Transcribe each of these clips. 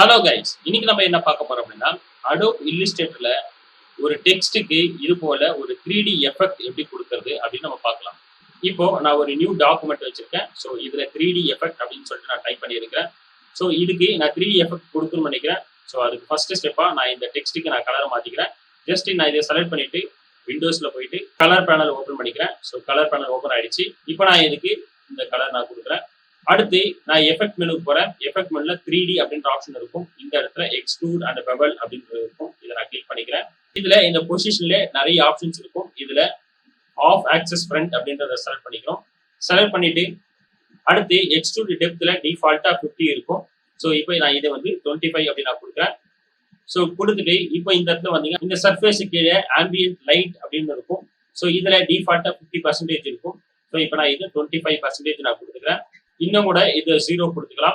Hello guys, இன்னைக்கு நம்ம என்ன பார்க்க போறோம் அப்படின்னா, Adobe Illustratorல ஒரு டெக்ஸ்ட்டுக்கு இது போல ஒரு 3D எஃபெக்ட் எப்படி கொடுக்கறது அப்படின்னு நம்ம பார்க்கலாம். இப்போ நான் ஒரு நியூ டாக்குமெண்ட் வச்சிருக்கேன். ஸோ இதுல 3D எஃபெக்ட் அப்படின்னு சொல்லிட்டு நான் டைப் பண்ணியிருக்கிறேன். ஸோ இதுக்கு நான் 3D எஃபெக்ட் கொடுக்கணும்னு நினைக்கிறேன். ஸோ அதுக்கு ஃபர்ஸ்ட் ஸ்டெப்பா நான் இந்த டெக்ஸ்ட்டுக்கு நான் கலரை மாத்திக்கிறேன். ஜஸ்ட் நான் இதை செலக்ட் பண்ணிட்டு விண்டோஸ்ல போயிட்டு கலர் பேனல் ஓப்பன் பண்ணிக்கிறேன். ஸோ கலர் பேனல் ஓப்பன் ஆயிடுச்சு. இப்போ நான் இதுக்கு இந்த கலர் நான் கொடுக்குறேன். அடுத்து நான் எஃபெக்ட் மெனுக்கு போறேன். எஃபெக்ட் மெனுல 3D அப்படின்ற ஆப்ஷன் இருக்கும். இந்த இடத்துல எக்ஸ்ட்ரூட் அண்ட் பெவல் அப்படின்றது இருக்கும். இதை நான் கிளிக் பண்ணிக்கிறேன். இதுல இந்த பொசிஷன்ல நிறைய ஆப்ஷன்ஸ் இருக்கும். இதுல ஆஃப் ஆக்சஸ் ஃப்ரண்ட் அப்படின்றத செலக்ட் பண்ணிக்கிறோம். செலக்ட் பண்ணிட்டு அடுத்து எக்ஸ்ட்ரூட் டெப்த்ல டிஃபால்ட்டா 50 இருக்கும். ஸோ இப்போ நான் இதை வந்து 25 அப்படின்னு நான் கொடுக்குறேன். ஸோ கொடுத்துட்டு இப்போ இந்த இடத்துல வந்தீங்க இந்த சர்ஃபேஸ் கீழே ஆம்பியன்ட் லைட் அப்படின்னு இருக்கும். ஸோ இதுல டிஃபால்ட்டா 50% இருக்கும். ஸோ இப்போ நான் இது 25% நான் கொடுத்துக்கிறேன். இன்னும் கூட இது 0 கொடுத்துக்கலாம்.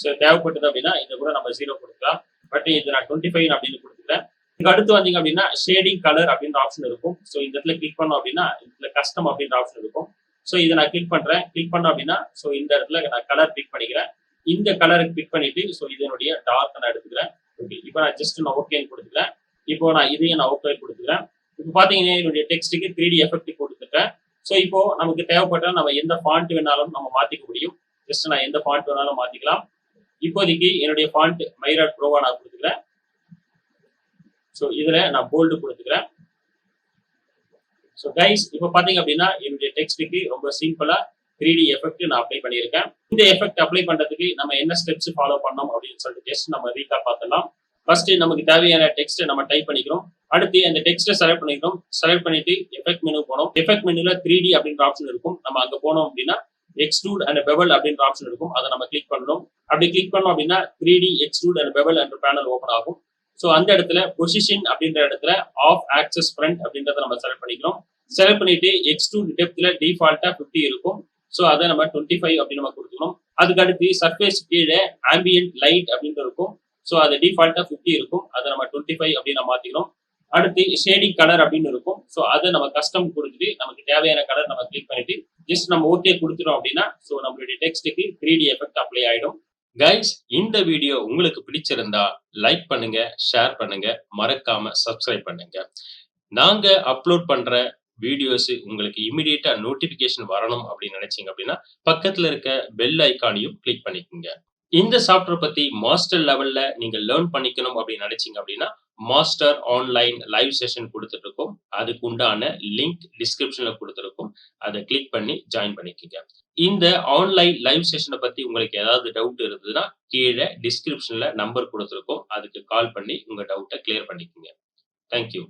ஸோ தேவைப்பட்டது அப்படின்னா இதை கூட நம்ம 0 கொடுத்துக்கலாம். பட் இது நான் 25 அப்படின்னு கொடுத்துக்கிறேன். இதுக்கு அடுத்து வந்தீங்க அப்படின்னா ஷேடிங் கலர் அப்படின்ற ஆப்ஷன் இருக்கும். ஸோ இந்த இடத்துல கிளிக் பண்ணோம் அப்படின்னா இதுல கஸ்டம் அப்படின்ற ஆப்ஷன் இருக்கும். ஸோ இதை நான் கிளிக் பண்றேன். கிளிக் பண்ணோம் அப்படின்னா ஸோ இந்த இடத்துல நான் கலர் கிளிக் பண்ணிக்கிறேன். இந்த கலருக்கு கிளிக் பண்ணிட்டு ஸோ இதனுடைய டார்க் நான் எடுத்துக்கிறேன். ஓகே, இப்போ நான் ஜஸ்ட் நான் ஓகேன்னு கொடுத்துக்கிறேன். இப்போ நான் இதையும் நான் ஓகே கொடுத்துக்கிறேன். இப்போ பாத்தீங்கன்னா என்னுடைய டெக்ஸ்ட்டுக்கு 3D எஃபெக்ட் கொடுத்துட்டேன். ஸோ இப்போ நமக்கு தேவைப்பட்ட நம்ம எந்த ஃபாண்ட் வேணாலும் நம்ம மாத்திக்க முடியும். ஜஸ்ட் நான் எந்த ஃபாண்ட் வேணாலும் மாத்திக்கலாம். இப்போதைக்கு என்னுடைய ஃபாண்ட் மைராட் ப்ரோவா நான் கொடுத்துக்கிறேன். ஸோ இதுல நான் போல்டு கொடுத்துக்கிறேன். ஸோ கைஸ், இப்போ பாத்தீங்க அப்படின்னா என்னுடைய டெக்ஸ்ட்டுக்கு ரொம்ப சிம்பிளா 3D எஃபெக்ட் நான் அப்ளை பண்ணியிருக்கேன். இந்த எஃபெக்ட் அப்ளை பண்றதுக்கு நம்ம என்ன ஸ்டெப்ஸ் ஃபாலோ பண்ணோம் அப்படின்னு சொல்லிட்டு ஜஸ்ட் நம்ம ரீகா பார்த்துலாம். ஃபர்ஸ்ட் நமக்கு தேவையான டெக்ஸ்ட்டை நம்ம டைப் பண்ணிக்கிறோம். அடுத்து அந்த டெக்ஸ்ட்டை செலக்ட் பண்ணிக்கிறோம். செலக்ட் பண்ணிட்டு எஃபெக்ட் மெனு போனோம். எஃபெக்ட் மெனுல 3D அப்படின்ற ஆப்ஷன் இருக்கும். நம்ம அங்க போனோம் அப்படின்னா எக்ஸ்ட்ரூட் அண்ட் பெவல் அப்படின்ற ஆப்ஷன் இருக்கும். அதை நம்ம கிளிக் பண்ணணும். அப்படி கிளிக் பண்ணோம் அப்படின்னா 3D எக்ஸ்ட்ரூட் அண்ட் பெவல் என்ற பேனல் ஓப்பன் ஆகும். ஸோ அந்த இடத்துல பொசிஷன் அப்படின்ற இடத்துல ஆஃப் ஆக்சஸ் ஃப்ரண்ட் அப்படின்றத நம்ம செலக்ட் பண்ணிக்கிறோம். செலக்ட் பண்ணிட்டு எக்ஸ்ட்ரூட் டெப்த்ல டிஃபால்ட்டா 50 இருக்கும். ஸோ அதை நம்ம 25 அப்படின்னு நம்ம கொடுத்துக்கணும். அதுக்கு அடுத்து சர்ஃபேஸ் கீழே ஆம்பியன்ட் லைட் அப்படின்னு இருக்கும். ஸோ அது டிஃபால்ட்டா 50 இருக்கும். அதை நம்ம 25 அப்படின்னு நம்ம மாத்திக்கிறோம். அடுத்து ஷேடிங் கலர் அப்படின்னு இருக்கும். ஸோ அதை நம்ம கஸ்டம் கொடுத்துட்டு நமக்கு தேவையான கலர் நம்ம கிளிக் பண்ணிட்டு ஜஸ்ட் நம்ம ஓகே கொடுத்துட்டோம் அப்படின்னா ஸோ நம்மளுடைய டெக்ஸ்ட்டுக்கு 3D எஃபெக்ட் அப்ளை ஆயிடும். கைஸ், இந்த வீடியோ உங்களுக்கு பிடிச்சிருந்தா லைக் பண்ணுங்க, ஷேர் பண்ணுங்க, மறக்காம சப்ஸ்கிரைப் பண்ணுங்க. நாங்க அப்லோட் பண்ற வீடியோஸ் உங்களுக்கு இமிடியேட்டா நோட்டிபிகேஷன் வரணும் அப்படின்னு நினைச்சீங்க அப்படின்னா பக்கத்துல இருக்க பெல் ஐக்கானையும் கிளிக் பண்ணிக்கோங்க. இந்த சாஃப்ட்வேர் பத்தி மாஸ்டர் லெவல்ல நீங்க லேர்ன் பண்ணிக்கணும் அப்படின்னு நினைச்சீங்க அப்படின்னா மாஸ்டர் ஆன்லைன் லைவ் செஷன் கொடுத்துட்டு இருக்கோம். அதுக்கு உண்டான லிங்க் டிஸ்கிரிப்ஷன்ல கொடுத்துருக்கோம். அதை கிளிக் பண்ணி ஜாயின் பண்ணிக்கோங்க. இந்த ஆன்லைன் லைவ் செஷனை பத்தி உங்களுக்கு ஏதாவது டவுட் இருந்ததுன்னா கீழே டிஸ்கிரிப்ஷன்ல நம்பர் கொடுத்துருக்கோம். அதுக்கு கால் பண்ணி உங்க டவுட்டை கிளியர் பண்ணிக்கோங்க. தேங்க்யூ.